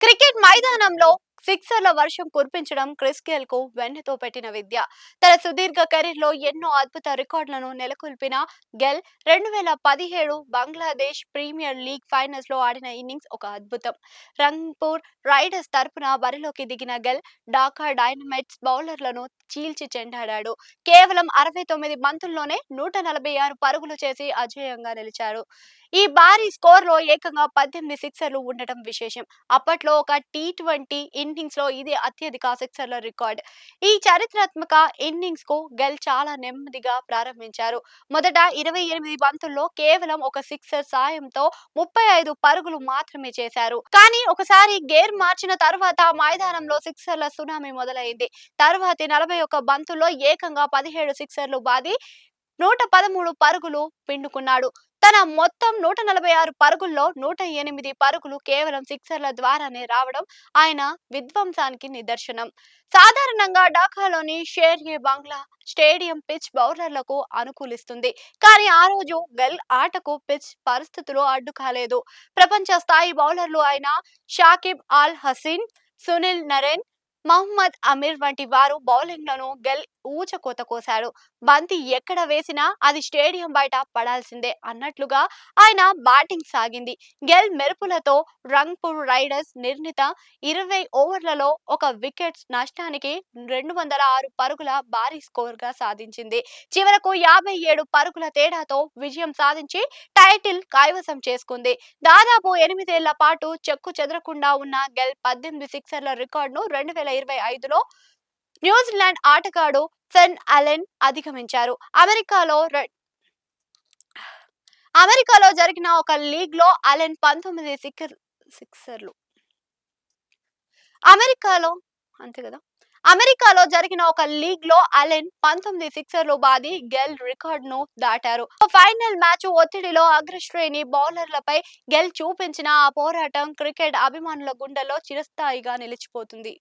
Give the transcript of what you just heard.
Cricket మైదానంలో సిక్సర్ల వర్షం కురిపించడం Chris Gayle కు వెన్నతో పెట్టిన విద్య. తన సుదీర్ఘ కెరీర్ లో ఎన్నో అద్భుత రికార్డులను నెలకొల్పిన గెల్ 2017 బంగ్లాదేశ్ ప్రీమియర్ లీగ్ ఫైనల్స్ లో ఆడిన ఇన్నింగ్స్ ఒక అద్భుతం. రంగ్పూర్ రైడర్స్ తరపున బరిలోకి దిగిన గెల్ ఢాకా డైనమైట్స్ బౌలర్లను చీల్చి చెండాడాడు. కేవలం 69 బంతుల్లోనే 146 పరుగులు చేసి అజేయంగా నిలిచారు. ఈ భారీ స్కోర్ లో ఏకంగా 18 సిక్సర్లు ఉండటం విశేషం. అప్పట్లో ఒక టీ20 ఇన్నింగ్స్ లో ఇది అత్యధిక సిక్సర్ల రికార్డ్. ఈ చారిత్రాత్మక ఇన్నింగ్స్ కు గెల్ చాలా నెమ్మదిగా ప్రారంభించారు. మొదట 28 బంతుల్లో కేవలం ఒక సిక్సర్ సాయంతో 35 పరుగులు మాత్రమే చేశారు. కానీ ఒకసారి గేర్ మార్చిన తర్వాత మైదానంలో సిక్సర్ల సునామీ మొదలైంది. తర్వాతి 41 బంతుల్లో ఏకంగా 17 సిక్సర్లు బాది 113 పరుగులు పిండుకున్నాడు. తన మొత్తం 146 పరుగుల్లో 108 పరుగులు కేవలం సిక్సర్ల ద్వారానే రావడం ఆయన విధ్వంసానికి నిదర్శనం. సాధారణంగా ఢాకాలోని షేర్-ఏ బంగ్లా స్టేడియం పిచ్ బౌలర్లకు అనుకూలిస్తుంది. కానీ ఆ రోజు గెల్ ఆటకు పిచ్ పరిస్థితులు అడ్డు కాలేదు. ప్రపంచ స్థాయి బౌలర్లు అయిన షాకిబ్ అల్ హసన్, సునీల్ నరేన్, మహ్మద్ అమీర్ వంటి వారు బౌలింగ్లను గెల్ ఊచకోత కోశాడు. బంతి ఎక్కడ వేసినా అది స్టేడియం బయట పడాల్సిందే అన్నట్లుగా ఆయన బ్యాటింగ్ సాగింది. గెల్ మెరుపులతో రంగ్పూర్ రైడర్స్ నిర్ణీత 20 ఓవర్లలో ఒక వికెట్ నష్టానికి 206 పరుగుల భారీ స్కోర్ గా సాధించింది. చివరకు 57 పరుగుల తేడాతో విజయం సాధించి టైటిల్ కైవసం చేసుకుంది. దాదాపు 8 ఏళ్ల పాటు చెక్కు చెదరకుండా ఉన్న గెల్ 18 సిక్సర్ల రికార్డును 2025లో న్యూజిలాండ్ ఆటగాడు సెన్ అలెన్ అధిగమించారు. అమెరికాలో జరిగిన ఒక లీగ్ లో అలెన్ 19 సిక్సర్లు అమెరికాలో అంతే కదా అమెరికాలో జరిగిన ఒక లీగ్ లో అలెన్ 19 సిక్సర్లు బాది గెల్ రికార్డ్ ను దాటారు. ఫైనల్ మ్యాచ్ ఒత్తిడిలో అగ్రశ్రేణి బౌలర్లపై గెల్ చూపించిన ఆ పోరాటం క్రికెట్ అభిమానుల గుండెల్లో చిరస్థాయిగా నిలిచిపోతుంది.